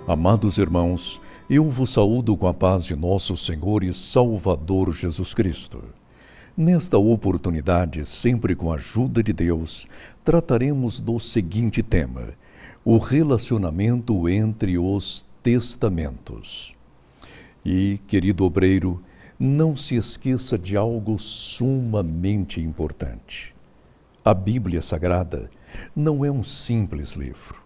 Amados irmãos, eu vos saúdo com a paz de nosso Senhor e Salvador Jesus Cristo. Nesta oportunidade, sempre com a ajuda de Deus, trataremos do seguinte tema: o relacionamento entre os testamentos. E, querido obreiro, não se esqueça de algo sumamente importante. A Bíblia Sagrada não é um simples livro.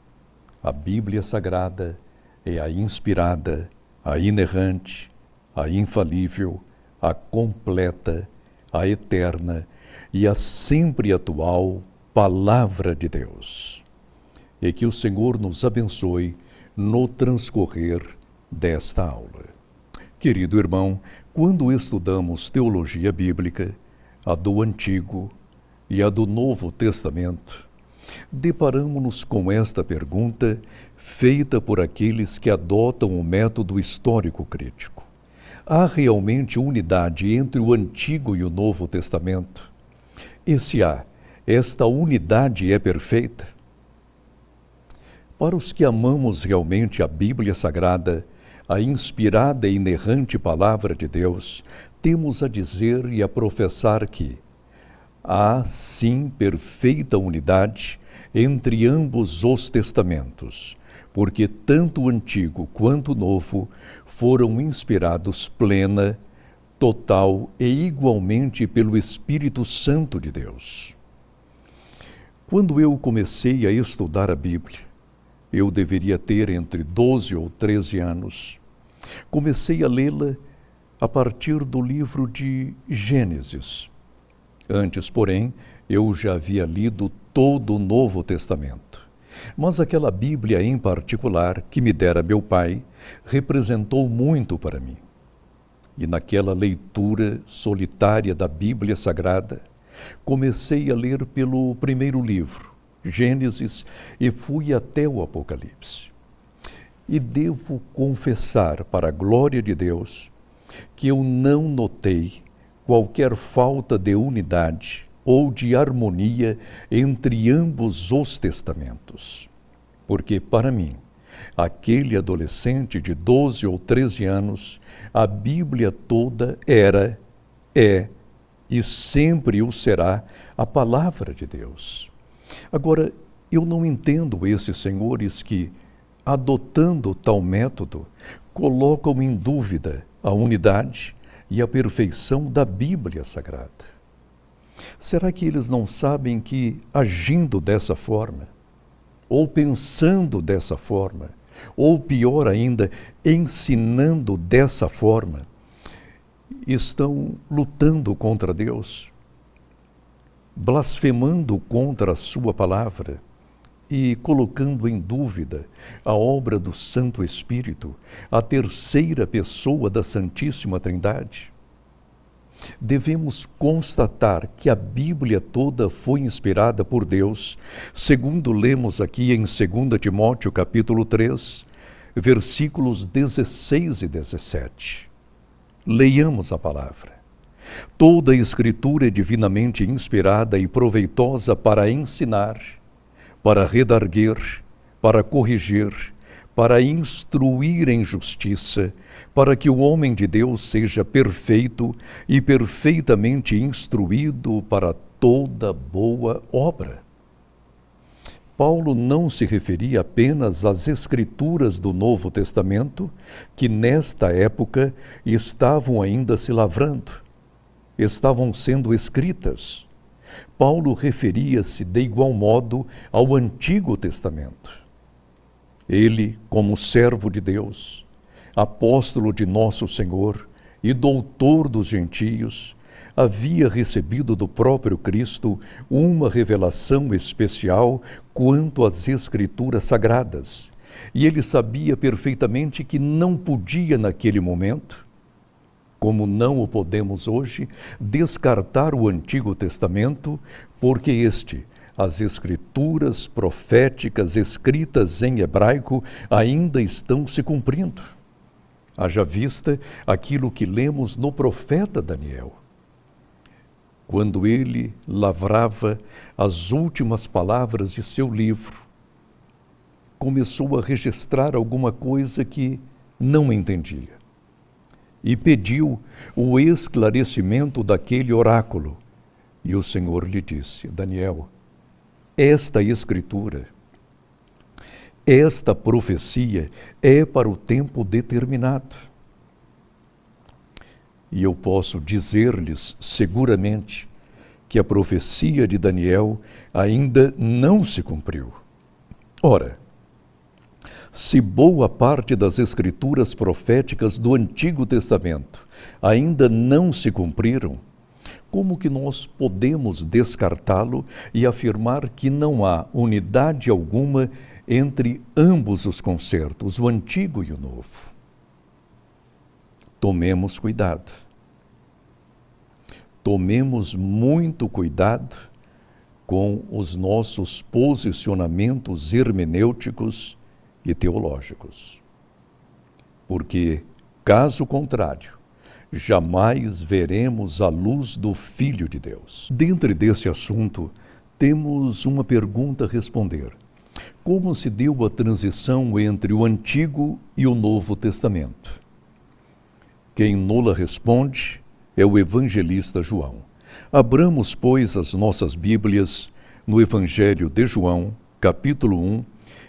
A Bíblia Sagrada é a inspirada, a inerrante, a infalível, a completa, a eterna e a sempre atual Palavra de Deus. E que o Senhor nos abençoe no transcorrer desta aula. Querido irmão, quando estudamos teologia bíblica, a do Antigo e a do Novo Testamento, deparamo-nos com esta pergunta feita por aqueles que adotam o método histórico crítico. Há realmente unidade entre o Antigo e o Novo Testamento? E se há, esta unidade é perfeita? Para os que amamos realmente a Bíblia Sagrada, a inspirada e inerrante Palavra de Deus, temos a dizer e a professar que há, sim, perfeita unidade entre ambos os testamentos, porque tanto o Antigo quanto o Novo foram inspirados plena, total e igualmente pelo Espírito Santo de Deus. Quando eu comecei a estudar a Bíblia, eu deveria ter entre 12 ou 13 anos. Comecei a lê-la a partir do livro de Gênesis. Antes, porém, eu já havia lido todo o Novo Testamento. Mas aquela Bíblia em particular, que me dera meu pai, representou muito para mim. E naquela leitura solitária da Bíblia Sagrada, comecei a ler pelo primeiro livro, Gênesis, e fui até o Apocalipse. E devo confessar, para a glória de Deus, que eu não notei qualquer falta de unidade ou de harmonia entre ambos os testamentos. Porque, para mim, aquele adolescente de 12 ou 13 anos, a Bíblia toda era, é e sempre o será a Palavra de Deus. Agora, eu não entendo esses senhores que, adotando tal método, colocam em dúvida a unidade e a perfeição da Bíblia Sagrada. Será que eles não sabem que, agindo dessa forma, ou pensando dessa forma, ou pior ainda, ensinando dessa forma, estão lutando contra Deus, blasfemando contra a sua palavra e colocando em dúvida a obra do Santo Espírito, a terceira pessoa da Santíssima Trindade? Devemos constatar que a Bíblia toda foi inspirada por Deus, segundo lemos aqui em 2 Timóteo capítulo 3, versículos 16 e 17. Leiamos a palavra. Toda a Escritura é divinamente inspirada e proveitosa para ensinar, para redarguir, para corrigir, para instruir em justiça, para que o homem de Deus seja perfeito e perfeitamente instruído para toda boa obra. Paulo não se referia apenas às Escrituras do Novo Testamento, que nesta época estavam ainda se lavrando, estavam sendo escritas. Paulo referia-se de igual modo ao Antigo Testamento. Ele, como servo de Deus, apóstolo de nosso Senhor e doutor dos gentios, havia recebido do próprio Cristo uma revelação especial quanto às Escrituras Sagradas, e ele sabia perfeitamente que não podia naquele momento, como não o podemos hoje, descartar o Antigo Testamento, porque as Escrituras proféticas escritas em hebraico ainda estão se cumprindo. Haja vista aquilo que lemos no profeta Daniel, quando ele lavrava as últimas palavras de seu livro, começou a registrar alguma coisa que não entendia e pediu o esclarecimento daquele oráculo. E o Senhor lhe disse: Daniel, esta escritura, esta profecia é para o tempo determinado. E eu posso dizer-lhes seguramente que a profecia de Daniel ainda não se cumpriu. Ora, se boa parte das escrituras proféticas do Antigo Testamento ainda não se cumpriram, como que nós podemos descartá-lo e afirmar que não há unidade alguma entre ambos os concertos, o Antigo e o Novo? Tomemos cuidado. Tomemos muito cuidado com os nossos posicionamentos hermenêuticos e teológicos. Porque, caso contrário, jamais veremos a luz do Filho de Deus. Dentro desse assunto, temos uma pergunta a responder. Como se deu a transição entre o Antigo e o Novo Testamento? Quem nola responde é o evangelista João. Abramos, pois, as nossas Bíblias no Evangelho de João, capítulo 1,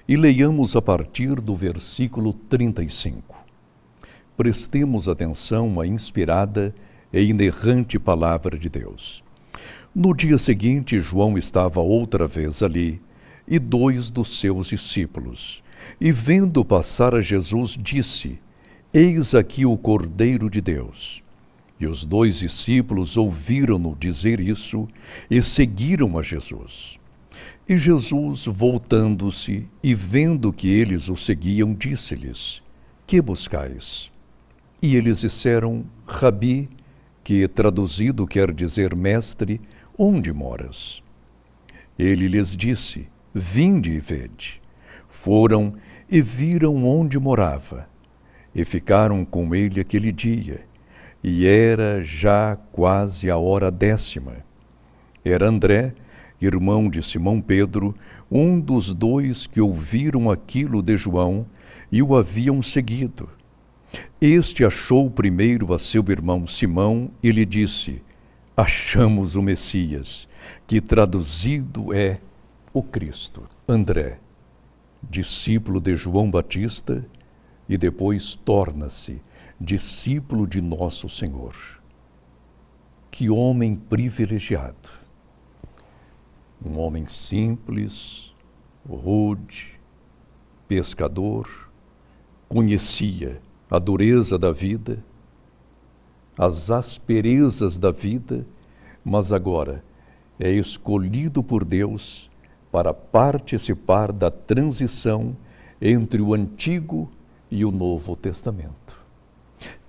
e leiamos a partir do versículo 35. Prestemos atenção à inspirada e inerrante palavra de Deus. No dia seguinte, João estava outra vez ali, e 2 dos seus discípulos. E vendo passar a Jesus, disse: Eis aqui o Cordeiro de Deus. E os 2 discípulos ouviram-no dizer isso e seguiram a Jesus. E Jesus, voltando-se e vendo que eles o seguiam, disse-lhes: Que buscais? E eles disseram: Rabi, que traduzido quer dizer mestre, onde moras? Ele lhes disse: Vinde e vede. Foram e viram onde morava, e ficaram com ele aquele dia. E era já quase a hora 10ª. Era André, irmão de Simão Pedro, um dos 2 que ouviram aquilo de João e o haviam seguido. Este achou primeiro a seu irmão Simão e lhe disse: Achamos o Messias, que traduzido é o Cristo. André, discípulo de João Batista, e depois torna-se discípulo de nosso Senhor. Que homem privilegiado! Um homem simples, rude, pescador, conhecia a dureza da vida, as asperezas da vida, mas agora é escolhido por Deus para participar da transição entre o Antigo e o Novo Testamento.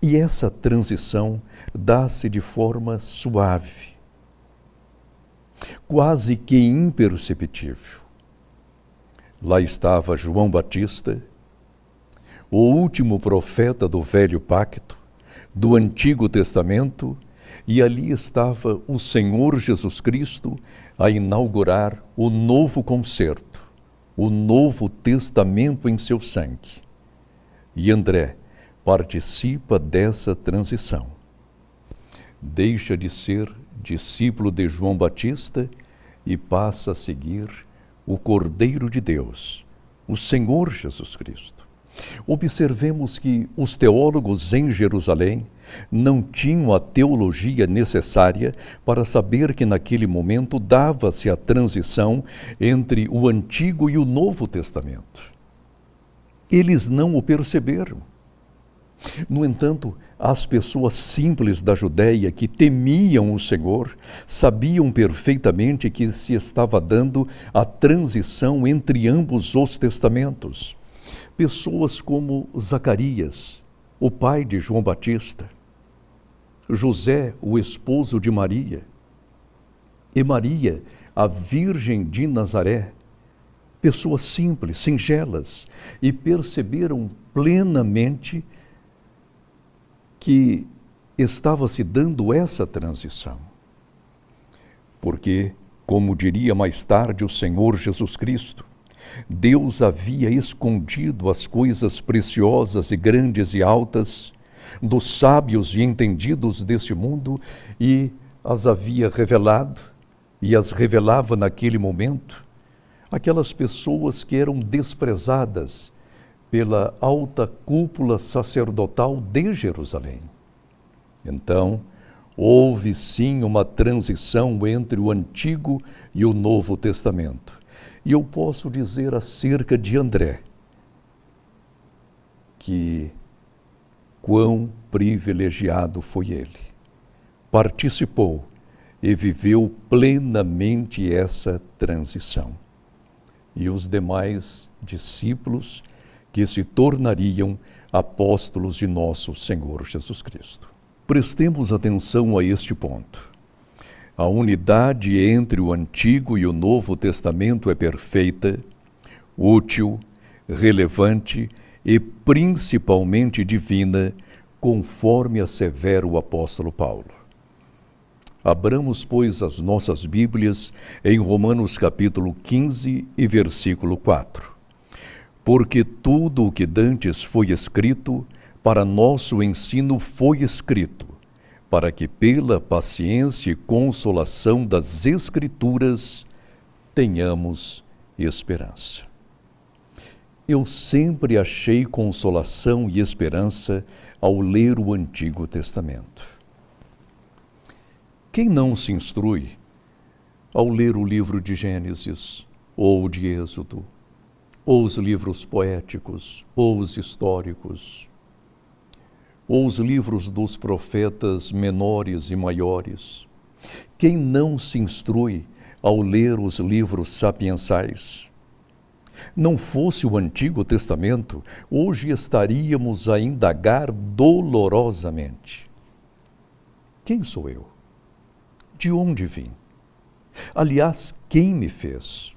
E essa transição dá-se de forma suave, quase que imperceptível. Lá estava João Batista, o último profeta do Velho Pacto, do Antigo Testamento, e ali estava o Senhor Jesus Cristo a inaugurar o novo concerto, o Novo Testamento em seu sangue. E André participa dessa transição. Deixa de ser discípulo de João Batista e passa a seguir o Cordeiro de Deus, o Senhor Jesus Cristo. Observemos que os teólogos em Jerusalém não tinham a teologia necessária para saber que naquele momento dava-se a transição entre o Antigo e o Novo Testamento. Eles não o perceberam. No entanto, as pessoas simples da Judéia que temiam o Senhor sabiam perfeitamente que se estava dando a transição entre ambos os testamentos. Pessoas como Zacarias, o pai de João Batista, José, o esposo de Maria, e Maria, a Virgem de Nazaré, pessoas simples, singelas, e perceberam plenamente que estava se dando essa transição. Porque, como diria mais tarde o Senhor Jesus Cristo, Deus havia escondido as coisas preciosas e grandes e altas dos sábios e entendidos deste mundo e as havia revelado e as revelava naquele momento aquelas pessoas que eram desprezadas pela alta cúpula sacerdotal de Jerusalém. Então, houve sim uma transição entre o Antigo e o Novo Testamento. E eu posso dizer acerca de André que quão privilegiado foi ele. Participou e viveu plenamente essa transição. E os demais discípulos que se tornariam apóstolos de nosso Senhor Jesus Cristo. Prestemos atenção a este ponto. A unidade entre o Antigo e o Novo Testamento é perfeita, útil, relevante e principalmente divina, conforme assevera o apóstolo Paulo. Abramos, pois, as nossas Bíblias em Romanos capítulo 15 e versículo 4. Porque tudo o que dantes foi escrito, para nosso ensino foi escrito, para que pela paciência e consolação das Escrituras tenhamos esperança. Eu sempre achei consolação e esperança ao ler o Antigo Testamento. Quem não se instrui ao ler o livro de Gênesis, ou de Êxodo, ou os livros poéticos, ou os históricos, ou os livros dos profetas menores e maiores? Quem não se instrui ao ler os livros sapiensais? Não fosse o Antigo Testamento, hoje estaríamos a indagar dolorosamente. Quem sou eu? De onde vim? Aliás, quem me fez?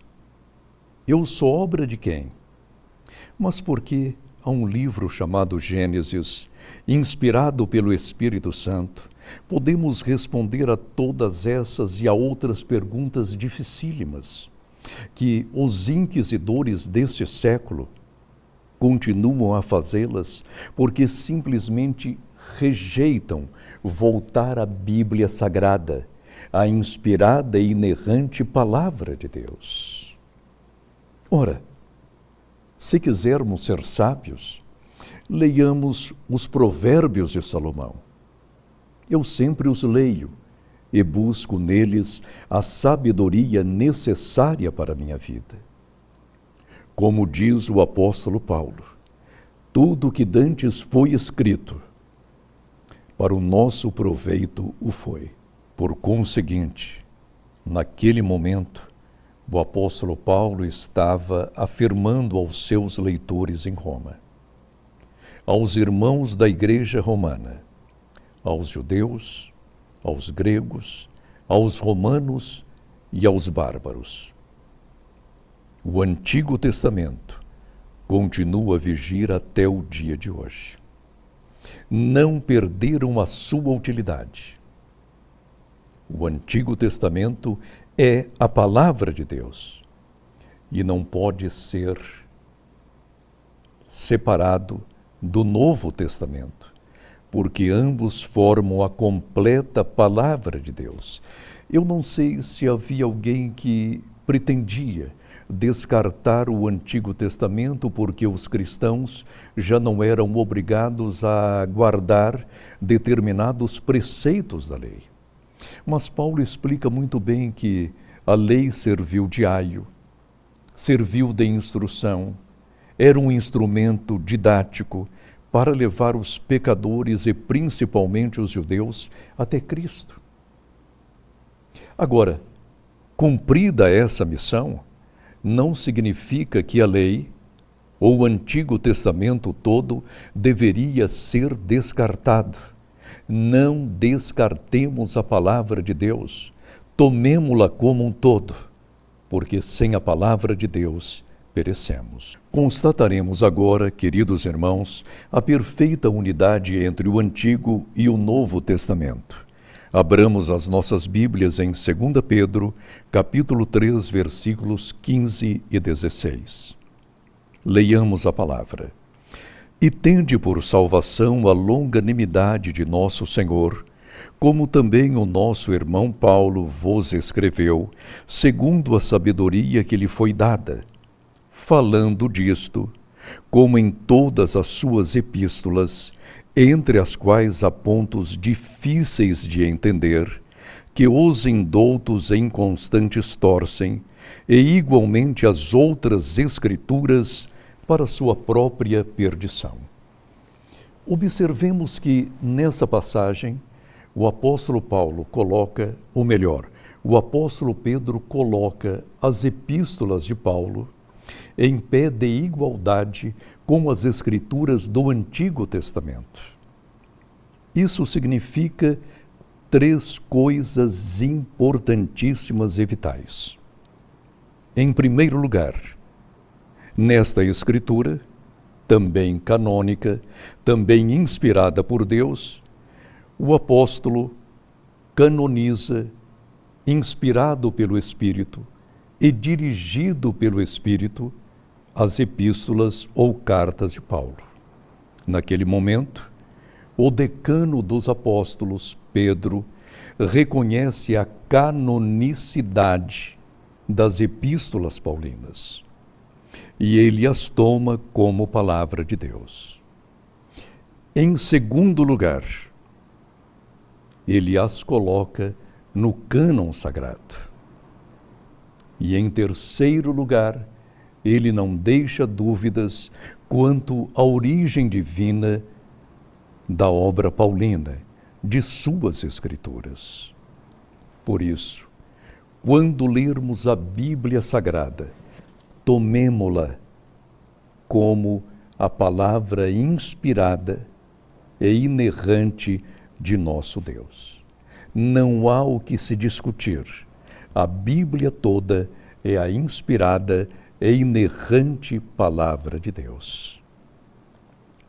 Eu sou obra de quem? Mas por que há um livro chamado Gênesis, inspirado pelo Espírito Santo, podemos responder a todas essas e a outras perguntas dificílimas que os inquisidores deste século continuam a fazê-las porque simplesmente rejeitam voltar à Bíblia Sagrada, a inspirada e inerrante Palavra de Deus. Ora, se quisermos ser sábios, leiamos os Provérbios de Salomão. Eu sempre os leio e busco neles a sabedoria necessária para a minha vida. Como diz o apóstolo Paulo, tudo o que dantes foi escrito, para o nosso proveito o foi. Por conseguinte, naquele momento, o apóstolo Paulo estava afirmando aos seus leitores em Roma, aos irmãos da igreja romana, aos judeus, aos gregos, aos romanos e aos bárbaros. O Antigo Testamento continua a vigir até o dia de hoje. Não perderam a sua utilidade. O Antigo Testamento é a Palavra de Deus e não pode ser separado do Novo Testamento, porque ambos formam a completa Palavra de Deus. Eu não sei se havia alguém que pretendia descartar o Antigo Testamento porque os cristãos já não eram obrigados a guardar determinados preceitos da lei. Mas Paulo explica muito bem que a lei serviu de aio, serviu de instrução, era um instrumento didático para levar os pecadores e principalmente os judeus até Cristo. Agora, cumprida essa missão, não significa que a lei ou o Antigo Testamento todo deveria ser descartado. Não descartemos a palavra de Deus, tomemo-la como um todo, porque sem a palavra de Deus perecemos. Constataremos agora, queridos irmãos, a perfeita unidade entre o Antigo e o Novo Testamento. Abramos as nossas Bíblias em 2 Pedro, capítulo 3, versículos 15 e 16. Leiamos a palavra. E tende por salvação a longanimidade de nosso Senhor, como também o nosso irmão Paulo vos escreveu, segundo a sabedoria que lhe foi dada, falando disto, como em todas as suas epístolas, entre as quais há pontos difíceis de entender, que os indoutos e inconstantes torcem, e igualmente as outras escrituras para sua própria perdição. Observemos que nessa passagem o apóstolo Paulo coloca, ou melhor, o apóstolo Pedro coloca as epístolas de Paulo em pé de igualdade com as escrituras do Antigo Testamento. Isso significa três coisas importantíssimas e vitais. Em primeiro lugar, nesta escritura, também canônica, também inspirada por Deus, o apóstolo canoniza, inspirado pelo Espírito e dirigido pelo Espírito, as epístolas ou cartas de Paulo. Naquele momento, o decano dos apóstolos, Pedro, reconhece a canonicidade das epístolas paulinas e ele as toma como palavra de Deus. Em segundo lugar, ele as coloca no cânon sagrado. E em terceiro lugar, ele não deixa dúvidas quanto à origem divina da obra paulina, de suas escrituras. Por isso, quando lermos a Bíblia Sagrada, tomemo-la como a palavra inspirada e inerrante de nosso Deus. Não há o que se discutir. A Bíblia toda é a inspirada e inerrante palavra de Deus.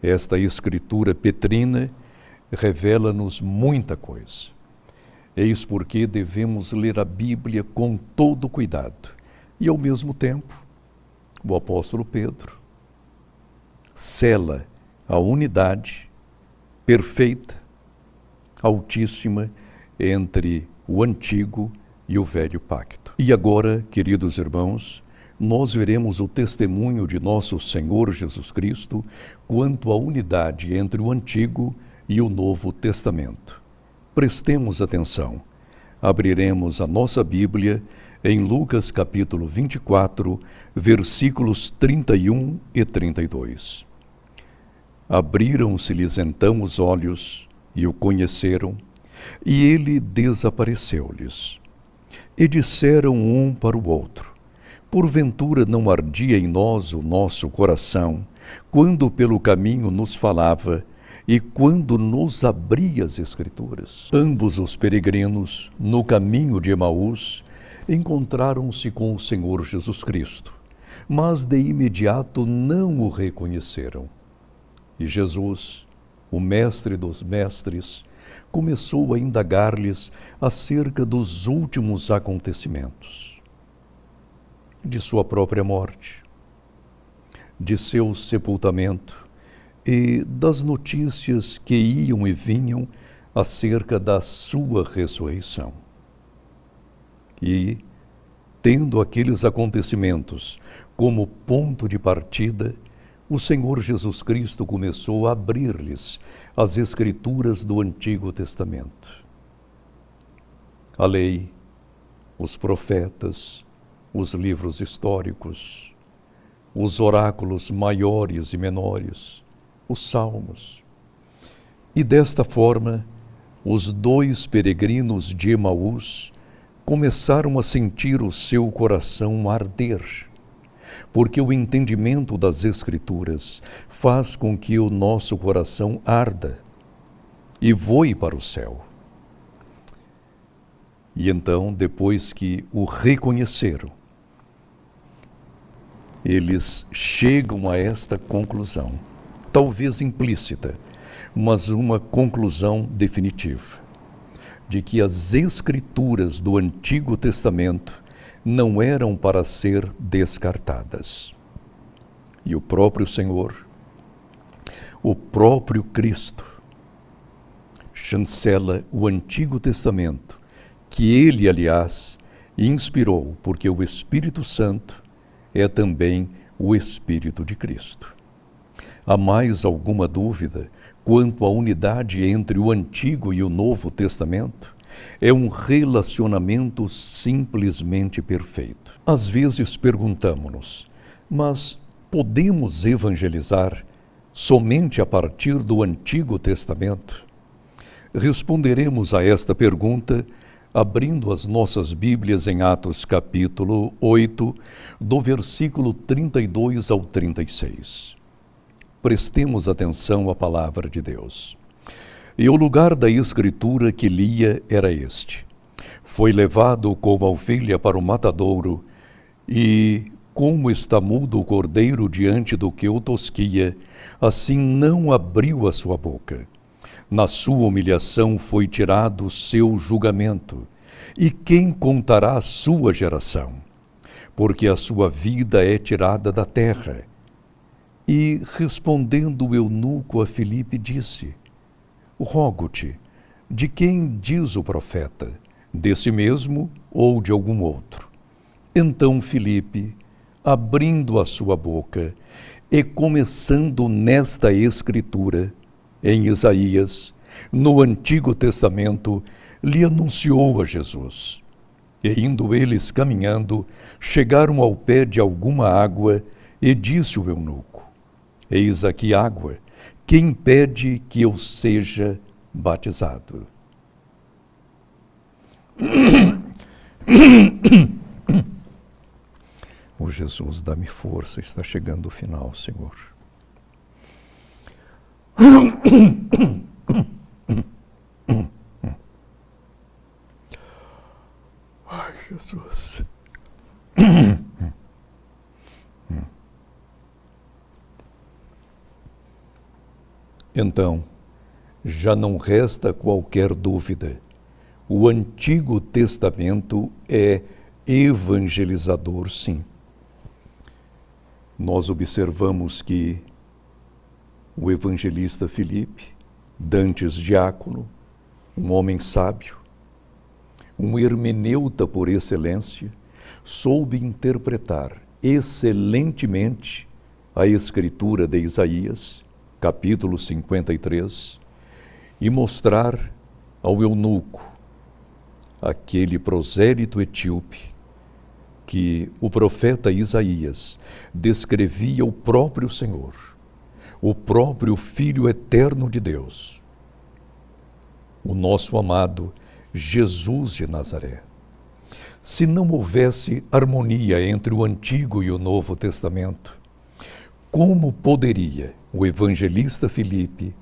Esta escritura petrina revela-nos muita coisa. Eis porque devemos ler a Bíblia com todo cuidado. E, ao mesmo tempo, o apóstolo Pedro sela a unidade perfeita, altíssima, entre o Antigo e o Velho Pacto. E agora, queridos irmãos, nós veremos o testemunho de nosso Senhor Jesus Cristo quanto à unidade entre o Antigo e o Novo Testamento. Prestemos atenção. Abriremos a nossa Bíblia em Lucas capítulo 24, versículos 31 e 32. Abriram-se-lhes então os olhos e o conheceram, e ele desapareceu-lhes. E disseram um para o outro: porventura não ardia em nós o nosso coração, quando pelo caminho nos falava e quando nos abria as Escrituras? Ambos os peregrinos, no caminho de Emaús, encontraram-se com o Senhor Jesus Cristo, mas de imediato não o reconheceram. E Jesus, o mestre dos mestres, começou a indagar-lhes acerca dos últimos acontecimentos, de sua própria morte, de seu sepultamento e das notícias que iam e vinham acerca da sua ressurreição. E, tendo aqueles acontecimentos como ponto de partida, o Senhor Jesus Cristo começou a abrir-lhes as Escrituras do Antigo Testamento. A lei, os profetas, os livros históricos, os oráculos maiores e menores, os salmos. E desta forma, os dois peregrinos de Emaús começaram a sentir o seu coração arder, porque o entendimento das Escrituras faz com que o nosso coração arda e voe para o céu. E então, depois que o reconheceram, eles chegam a esta conclusão, talvez implícita, mas uma conclusão definitiva. de que as Escrituras do Antigo Testamento não eram para ser descartadas. E o próprio Senhor, o próprio Cristo, chancela o Antigo Testamento, que ele, aliás, inspirou, porque o Espírito Santo é também o Espírito de Cristo. Há mais alguma dúvida quanto à unidade entre o Antigo e o Novo Testamento? É um relacionamento simplesmente perfeito. Às vezes perguntamos-nos, mas podemos evangelizar somente a partir do Antigo Testamento? Responderemos a esta pergunta abrindo as nossas Bíblias em Atos capítulo 8, do versículo 32 ao 36. Prestemos atenção à palavra de Deus. E o lugar da escritura que lia era este: foi levado como a ovelha para o matadouro, e como está mudo o cordeiro diante do que o tosquia, assim não abriu a sua boca. Na sua humilhação foi tirado o seu julgamento. E quem contará a sua geração? Porque a sua vida é tirada da terra. E respondendo o eunuco a Filipe disse: rogo-te, de quem diz o profeta? Desse mesmo ou de algum outro? Então Filipe, abrindo a sua boca e começando nesta escritura, em Isaías, no Antigo Testamento, lhe anunciou a Jesus. E indo eles caminhando, chegaram ao pé de alguma água, e disse o eunuco: eis aqui água, quem pede que eu seja batizado? Oh Jesus, dá-me força, está chegando o final, Senhor. Ai, Jesus. Então, já não resta qualquer dúvida. O Antigo Testamento é evangelizador, sim. Nós observamos que o evangelista Filipe, dantes diácono, um homem sábio, um hermeneuta por excelência, soube interpretar excelentemente a escritura de Isaías, capítulo 53, e mostrar ao eunuco, aquele prosélito etíope, que o profeta Isaías descrevia o próprio Senhor, o próprio Filho eterno de Deus, o nosso amado Jesus de Nazaré. Se não houvesse harmonia entre o Antigo e o Novo Testamento, como poderia o evangelista Filipe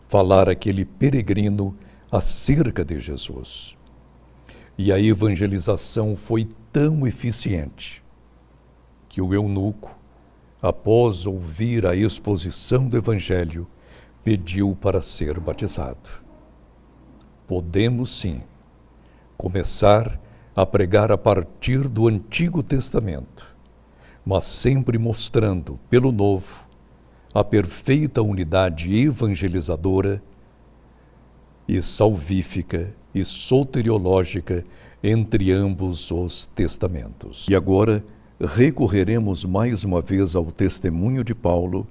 falar àquele peregrino acerca de Jesus? E a evangelização foi tão eficiente que o eunuco, após ouvir a exposição do Evangelho, pediu para ser batizado. Podemos, sim, começar a pregar a partir do Antigo Testamento, mas sempre mostrando, pelo Novo, a perfeita unidade evangelizadora e salvífica e soteriológica entre ambos os testamentos. E agora recorreremos mais uma vez ao testemunho de Paulo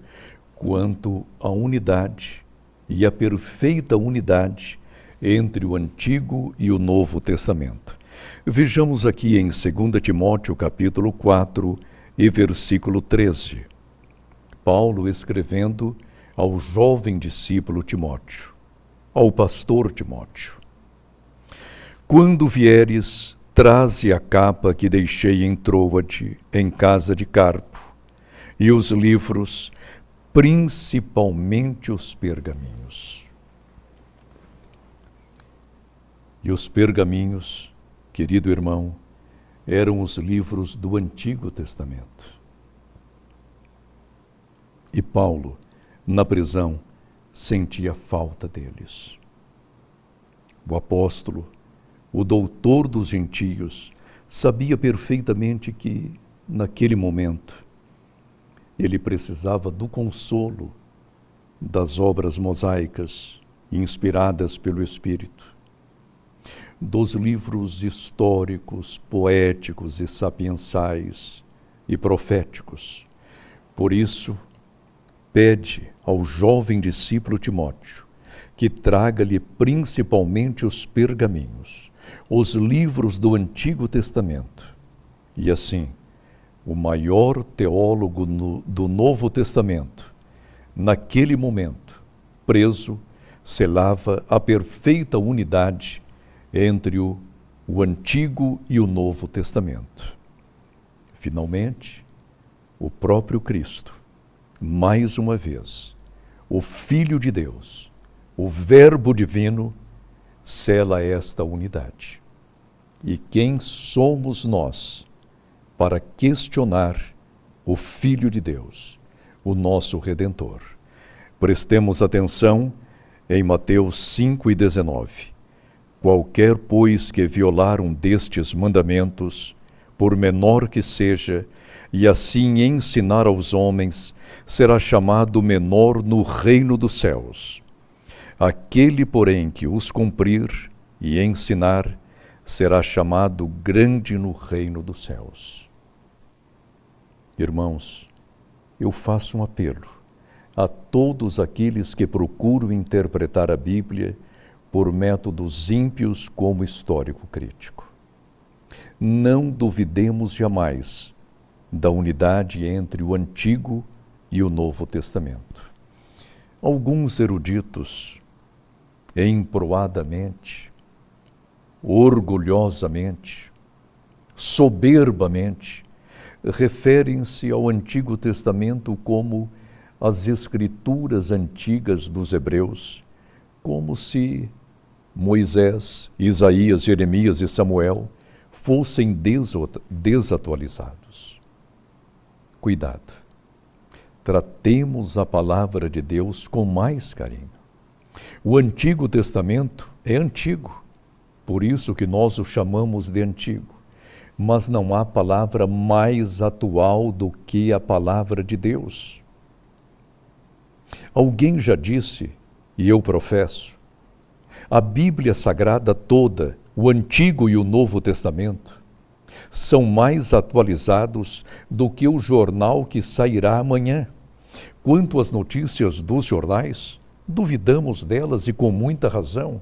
quanto à unidade e à perfeita unidade entre o Antigo e o Novo Testamento. Vejamos aqui em 2 Timóteo capítulo 4 e versículo 13. Paulo escrevendo ao jovem discípulo Timóteo, ao pastor Timóteo: quando vieres, traze a capa que deixei em Troade, em casa de Carpo, e os livros, principalmente os pergaminhos. E os pergaminhos, querido irmão, eram os livros do Antigo Testamento. E Paulo, na prisão, sentia falta deles. O apóstolo o doutor dos gentios, sabia perfeitamente que, naquele momento, ele precisava do consolo das obras mosaicas inspiradas pelo Espírito, dos livros históricos, poéticos e sapiensais e proféticos. Por isso, pede ao jovem discípulo Timóteo que traga-lhe principalmente os pergaminhos, os livros do Antigo Testamento. E assim, o maior teólogo do Novo Testamento, naquele momento, preso, selava a perfeita unidade entre o Antigo e o Novo Testamento. Finalmente, o próprio Cristo, mais uma vez, o Filho de Deus, o Verbo divino, sela esta unidade. E quem somos nós para questionar o Filho de Deus, o nosso Redentor? Prestemos atenção em Mateus 5:19. Qualquer, pois, que violar um destes mandamentos, por menor que seja, e assim ensinar aos homens, será chamado menor no reino dos céus. Aquele, porém, que os cumprir e ensinar, será chamado grande no reino dos céus. Irmãos, eu faço um apelo a todos aqueles que procuram interpretar a Bíblia por métodos ímpios como histórico crítico. Não duvidemos jamais da unidade entre o Antigo e o Novo Testamento. Alguns eruditos, emproadamente, orgulhosamente, soberbamente, referem-se ao Antigo Testamento como as escrituras antigas dos hebreus, como se Moisés, Isaías, Jeremias e Samuel fossem desatualizados. Cuidado. Tratemos a palavra de Deus com mais carinho. O Antigo Testamento é antigo, por isso que nós o chamamos de antigo. Mas não há palavra mais atual do que a palavra de Deus. Alguém já disse, e eu professo, a Bíblia Sagrada toda, o Antigo e o Novo Testamento, são mais atualizados do que o jornal que sairá amanhã. Quanto às notícias dos jornais, duvidamos delas e com muita razão,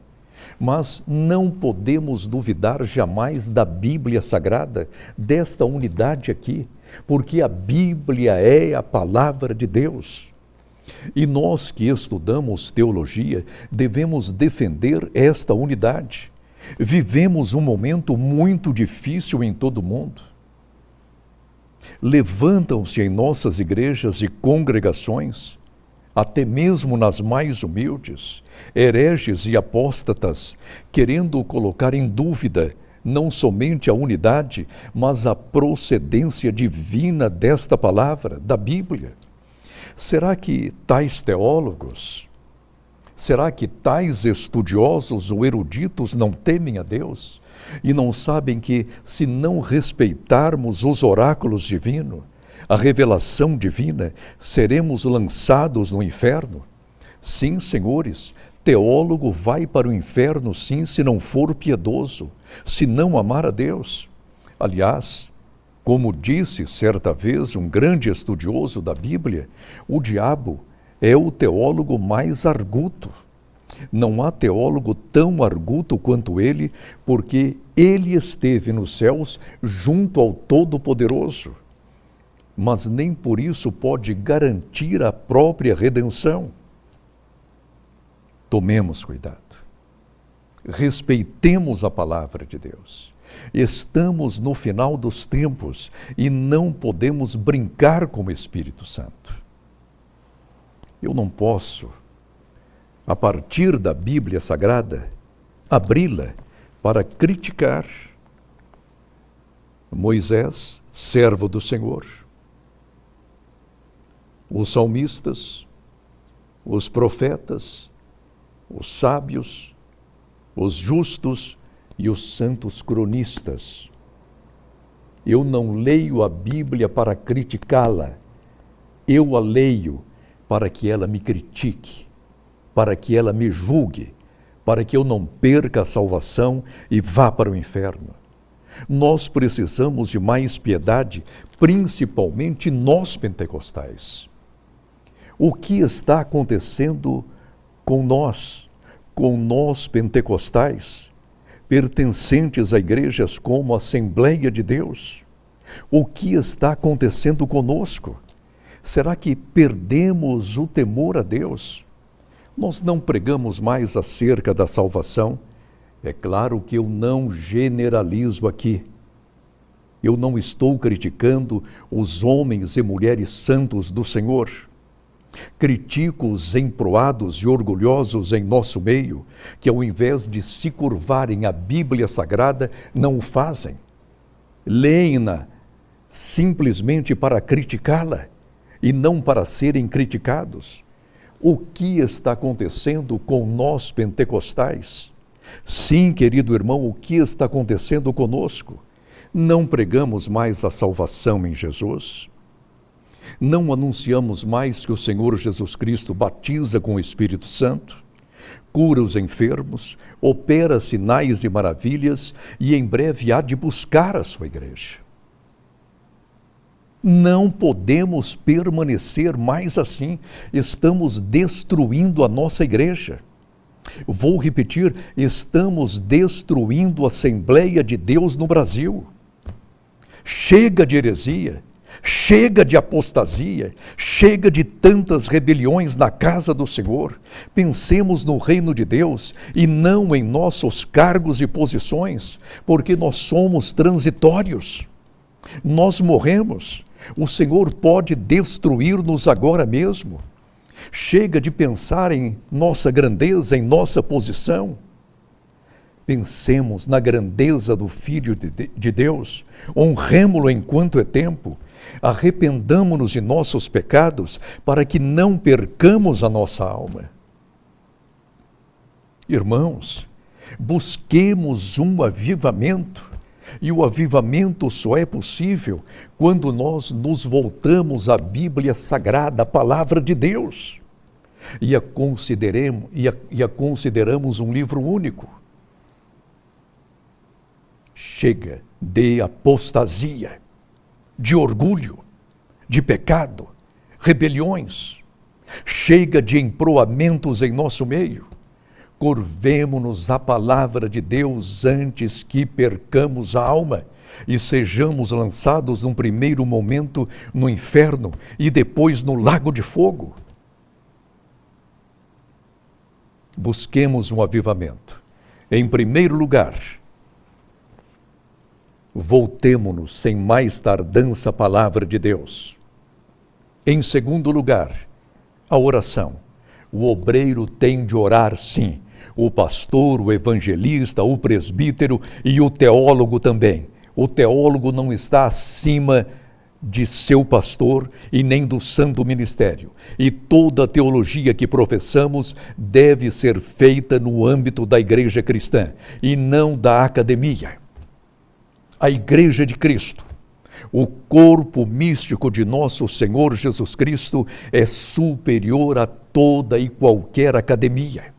mas não podemos duvidar jamais da Bíblia Sagrada, desta unidade aqui, porque a Bíblia é a palavra de Deus. E nós que estudamos teologia devemos defender esta unidade. Vivemos um momento muito difícil em todo o mundo. Levantam-se em nossas igrejas e congregações, até mesmo nas mais humildes, hereges e apóstatas, querendo colocar em dúvida não somente a unidade, mas a procedência divina desta palavra, da Bíblia. Será que tais teólogos, será que tais estudiosos ou eruditos não temem a Deus e não sabem que, se não respeitarmos os oráculos divinos, a revelação divina, seremos lançados no inferno? Sim, senhores, teólogo vai para o inferno, sim, se não for piedoso, se não amar a Deus. Aliás, como disse certa vez um grande estudioso da Bíblia, o diabo é o teólogo mais arguto. Não há teólogo tão arguto quanto ele, porque ele esteve nos céus junto ao Todo-Poderoso. Mas nem por isso pode garantir a própria redenção. Tomemos cuidado. Respeitemos a palavra de Deus. Estamos no final dos tempos e não podemos brincar com o Espírito Santo. Eu não posso, a partir da Bíblia Sagrada, abri-la para criticar Moisés, servo do Senhor, os salmistas, os profetas, os sábios, os justos e os santos cronistas. Eu não leio a Bíblia para criticá-la, eu a leio para que ela me critique, para que ela me julgue, para que eu não perca a salvação e vá para o inferno. Nós precisamos de mais piedade, principalmente nós pentecostais. O que está acontecendo com nós pentecostais, pertencentes a igrejas como a Assembleia de Deus? O que está acontecendo conosco? Será que perdemos o temor a Deus? Nós não pregamos mais acerca da salvação. É claro que eu não generalizo aqui. Eu não estou criticando os homens e mulheres santos do Senhor. Critico os emproados e orgulhosos em nosso meio, que ao invés de se curvarem à Bíblia Sagrada, não o fazem. Leem-na simplesmente para criticá-la e não para serem criticados. O que está acontecendo com nós pentecostais? Sim, querido irmão, o que está acontecendo conosco? Não pregamos mais a salvação em Jesus? Não anunciamos mais que o Senhor Jesus Cristo batiza com o Espírito Santo, cura os enfermos, opera sinais e maravilhas e em breve há de buscar a sua igreja? Não podemos permanecer mais assim. Estamos destruindo a nossa igreja. Vou repetir, estamos destruindo a Assembleia de Deus no Brasil. Chega de heresia, chega de apostasia, chega de tantas rebeliões na casa do Senhor. Pensemos no reino de Deus e não em nossos cargos e posições, porque nós somos transitórios. Nós morremos. O Senhor pode destruir-nos agora mesmo. Chega de pensar em nossa grandeza, em nossa posição. Pensemos na grandeza do Filho de Deus, honremo-lo enquanto é tempo, arrependamo-nos de nossos pecados para que não percamos a nossa alma. Irmãos, busquemos um avivamento. E o avivamento só é possível quando nós nos voltamos à Bíblia Sagrada, a Palavra de Deus, e a consideramos um livro único. Chega de apostasia, de orgulho, de pecado, rebeliões. Chega de emproamentos em nosso meio. Curvemo-nos à palavra de Deus antes que percamos a alma e sejamos lançados num primeiro momento no inferno e depois no lago de fogo. Busquemos um avivamento. Em primeiro lugar, voltemo-nos sem mais tardança à palavra de Deus. Em segundo lugar, a oração. O obreiro tem de orar, sim. O pastor, o evangelista, o presbítero e o teólogo também. O teólogo não está acima de seu pastor e nem do santo ministério. E toda a teologia que professamos deve ser feita no âmbito da igreja cristã e não da academia. A igreja de Cristo, o corpo místico de nosso Senhor Jesus Cristo, é superior a toda e qualquer academia.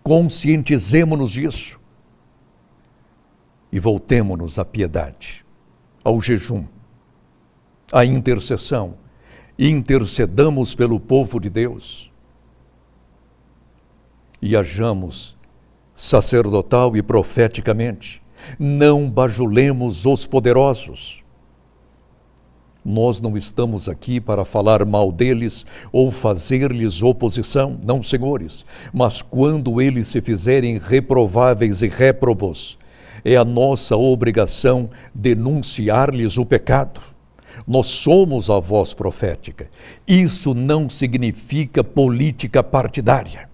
Conscientizemo-nos disso e voltemo-nos à piedade, ao jejum, à intercessão. Intercedamos pelo povo de Deus e hajamos sacerdotal e profeticamente. Não bajulemos os poderosos. Nós não estamos aqui para falar mal deles ou fazer-lhes oposição, não, senhores. Mas quando eles se fizerem reprováveis e réprobos, é a nossa obrigação denunciar-lhes o pecado. Nós somos a voz profética. Isso não significa política partidária.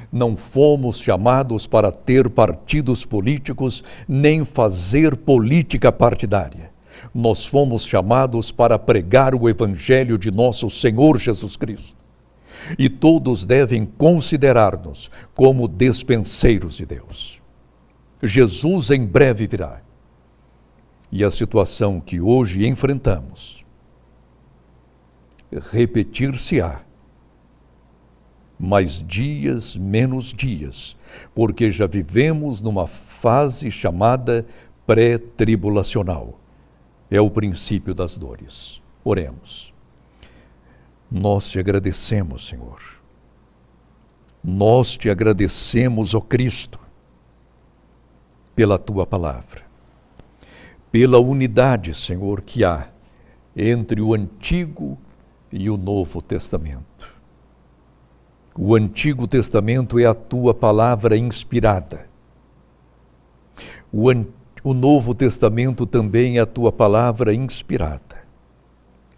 Não fomos chamados para ter partidos políticos, nem fazer política partidária. Nós fomos chamados para pregar o Evangelho de nosso Senhor Jesus Cristo. e todos devem considerar-nos como despenseiros de Deus. Jesus em breve virá. E a situação que hoje enfrentamos repetir-se-á. Mais dias, menos dias, porque já vivemos numa fase chamada pré-tribulacional. É o princípio das dores. Oremos. Nós te agradecemos, Senhor. Nós te agradecemos, ó Cristo, pela tua palavra, pela unidade, Senhor, que há entre o Antigo e o Novo Testamento. O Antigo Testamento é a tua palavra inspirada. O Novo Testamento também é a tua palavra inspirada.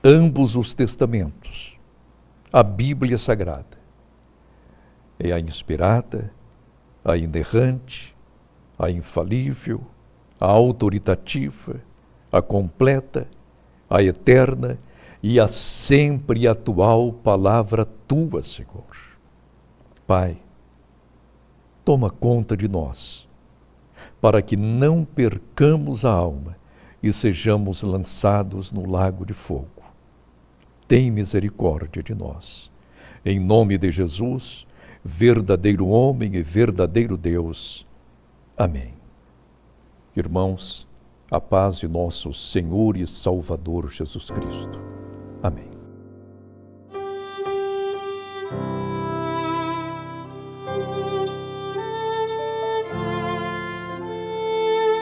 Ambos os testamentos, a Bíblia Sagrada, é a inspirada, a inerrante, a infalível, a autoritativa, a completa, a eterna e a sempre atual palavra tua, Senhor. Pai, toma conta de nós, para que não percamos a alma e sejamos lançados no lago de fogo. Tem misericórdia de nós. Em nome de Jesus, verdadeiro homem e verdadeiro Deus. Amém. Irmãos, a paz de nosso Senhor e Salvador Jesus Cristo. Amém.